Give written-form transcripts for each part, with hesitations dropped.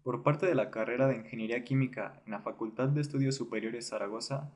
Por parte de la carrera de Ingeniería Química en la Facultad de Estudios Superiores Zaragoza,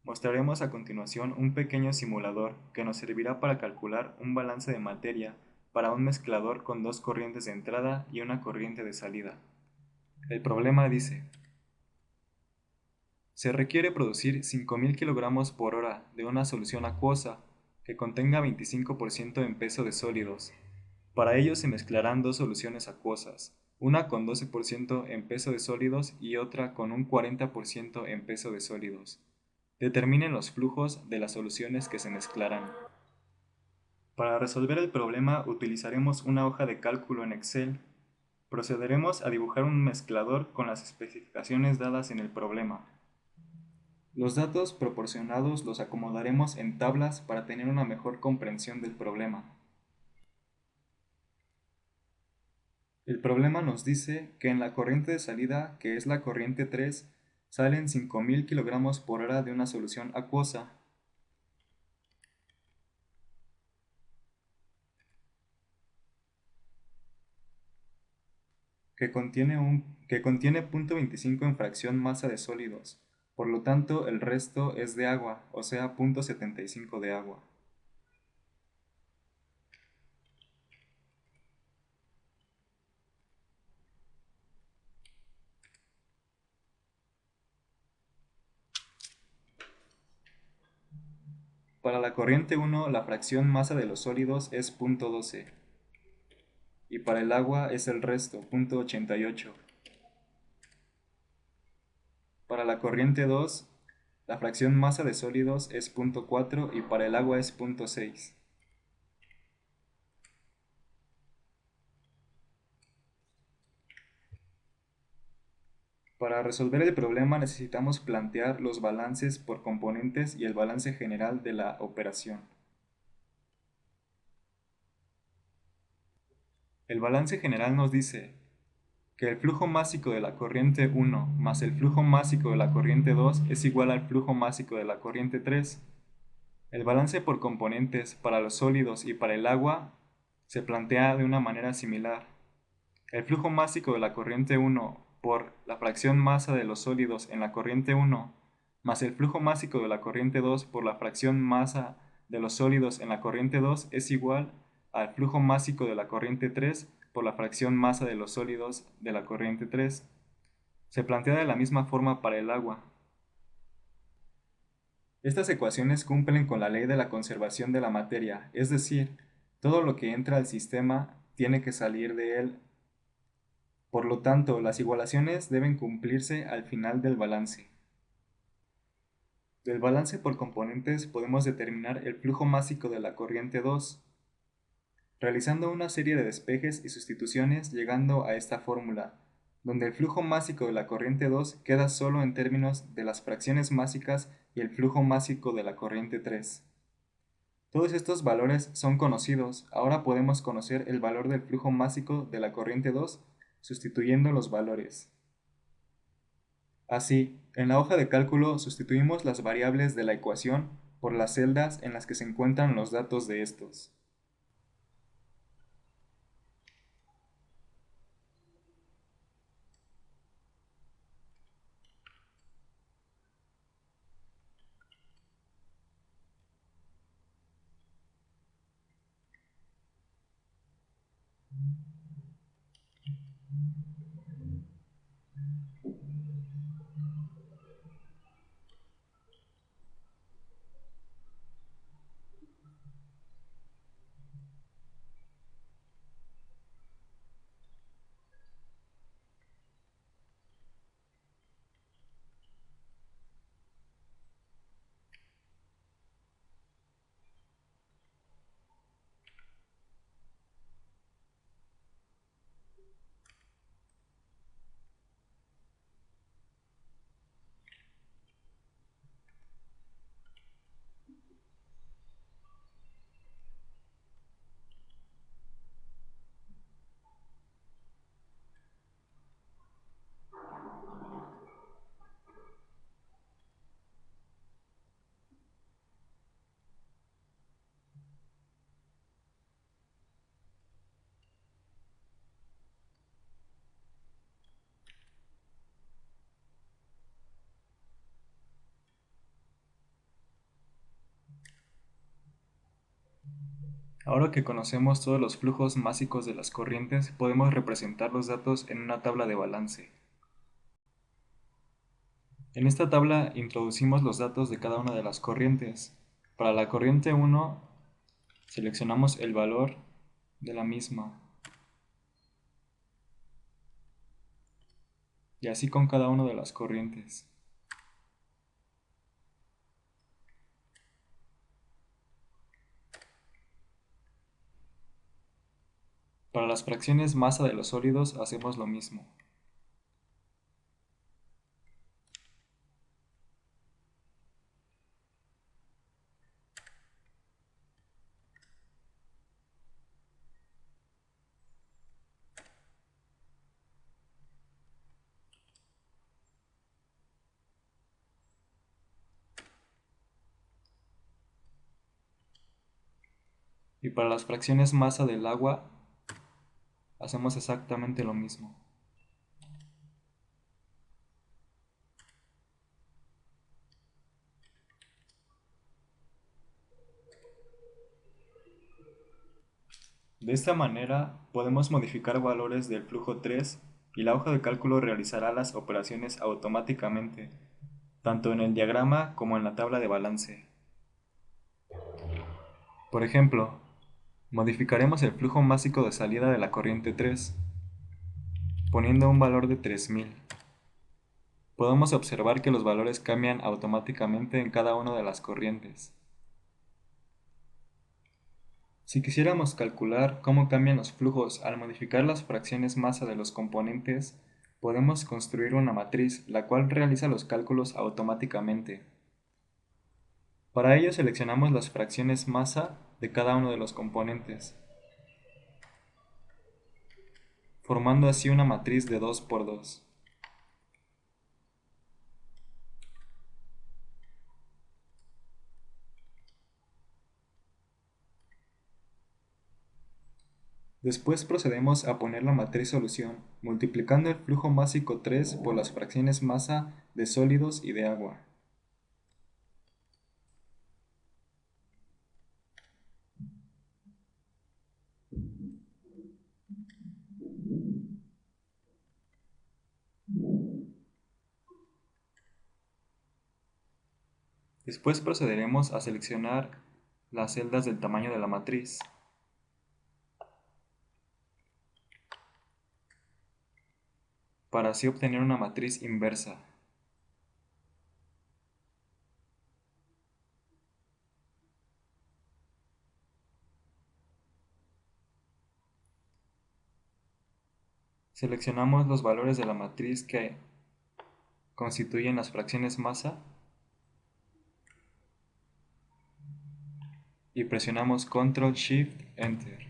mostraremos a continuación un pequeño simulador que nos servirá para calcular un balance de materia para un mezclador con dos corrientes de entrada y una corriente de salida. El problema dice: se requiere producir 5.000 kilogramos por hora de una solución acuosa que contenga 25% en peso de sólidos. Para ello se mezclarán dos soluciones acuosas, una con 12% en peso de sólidos y otra con un 40% en peso de sólidos. Determinen los flujos de las soluciones que se mezclarán. Para resolver el problema utilizaremos una hoja de cálculo en Excel. Procederemos a dibujar un mezclador con las especificaciones dadas en el problema. Los datos proporcionados los acomodaremos en tablas para tener una mejor comprensión del problema. El problema nos dice que en la corriente de salida, que es la corriente 3, salen 5.000 kilogramos por hora de una solución acuosa. Que contiene 0.25 en fracción masa de sólidos. Por lo tanto, el resto es de agua, o sea, 0.75 de agua. Para la corriente 1, la fracción masa de los sólidos es 0.12 y para el agua es el resto, 0.88. Para la corriente 2, la fracción masa de sólidos es 0.4 y para el agua es 0.6. Para resolver el problema necesitamos plantear los balances por componentes y el balance general de la operación. El balance general nos dice que el flujo másico de la corriente 1 más el flujo másico de la corriente 2 es igual al flujo másico de la corriente 3. El balance por componentes para los sólidos y para el agua se plantea de una manera similar. El flujo másico de la corriente 1 por la fracción masa de los sólidos en la corriente 1 más el flujo másico de la corriente 2 por la fracción masa de los sólidos en la corriente 2 es igual al flujo másico de la corriente 3 por la fracción masa de los sólidos de la corriente 3. Se plantea de la misma forma para el agua. Estas ecuaciones cumplen con la ley de la conservación de la materia, es decir, todo lo que entra al sistema tiene que salir de él. Por lo tanto, las igualaciones deben cumplirse al final del balance. Del balance por componentes podemos determinar el flujo másico de la corriente 2, realizando una serie de despejes y sustituciones llegando a esta fórmula, donde el flujo másico de la corriente 2 queda solo en términos de las fracciones másicas y el flujo másico de la corriente 3. Todos estos valores son conocidos, ahora podemos conocer el valor del flujo másico de la corriente 2 sustituyendo los valores. Así, en la hoja de cálculo sustituimos las variables de la ecuación por las celdas en las que se encuentran los datos de estos. Ahora que conocemos todos los flujos másicos de las corrientes, podemos representar los datos en una tabla de balance. En esta tabla introducimos los datos de cada una de las corrientes. Para la corriente 1, seleccionamos el valor de la misma. Y así con cada una de las corrientes. Para las fracciones masa de los sólidos hacemos lo mismo. Y para las fracciones masa del agua hacemos exactamente lo mismo. De esta manera podemos modificar valores del flujo 3 y la hoja de cálculo realizará las operaciones automáticamente, tanto en el diagrama como en la tabla de balance. Por ejemplo, modificaremos el flujo másico de salida de la corriente 3, poniendo un valor de 3000. Podemos observar que los valores cambian automáticamente en cada una de las corrientes. Si quisiéramos calcular cómo cambian los flujos al modificar las fracciones masa de los componentes, podemos construir una matriz la cual realiza los cálculos automáticamente. Para ello seleccionamos las fracciones masa de cada uno de los componentes, formando así una matriz de 2 por 2. Después procedemos a poner la matriz solución, multiplicando el flujo másico 3 por las fracciones masa de sólidos y de agua. Después procederemos a seleccionar las celdas del tamaño de la matriz. Para así obtener una matriz inversa. Seleccionamos los valores de la matriz que constituyen las fracciones masa y presionamos Ctrl Shift Enter.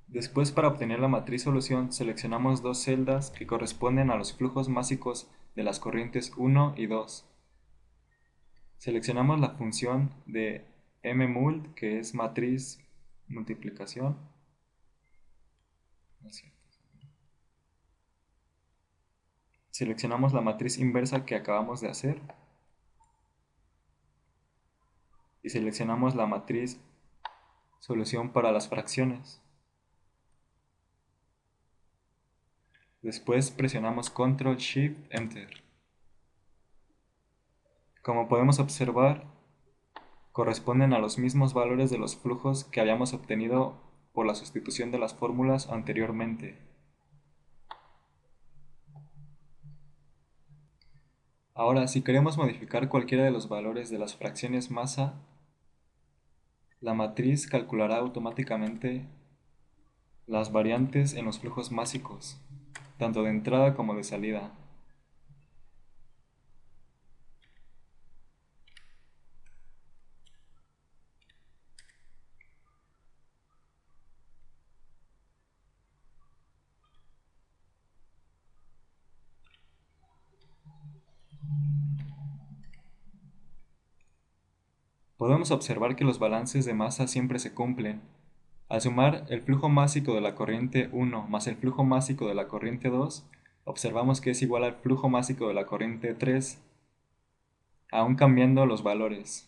Después, para obtener la matriz solución, seleccionamos dos celdas que corresponden a los flujos másicos de las corrientes 1 y 2. Seleccionamos la función de mmult, que es matriz multiplicación. Seleccionamos la matriz inversa que acabamos de hacer. Y seleccionamos la matriz solución para las fracciones. Después presionamos Ctrl Shift Enter. Como podemos observar, corresponden a los mismos valores de los flujos que habíamos obtenido por la sustitución de las fórmulas anteriormente. Ahora, si queremos modificar cualquiera de los valores de las fracciones masa, la matriz calculará automáticamente las variantes en los flujos másicos, tanto de entrada como de salida. Podemos observar que los balances de masa siempre se cumplen. Al sumar el flujo másico de la corriente 1 más el flujo másico de la corriente 2, observamos que es igual al flujo másico de la corriente 3, aún cambiando los valores.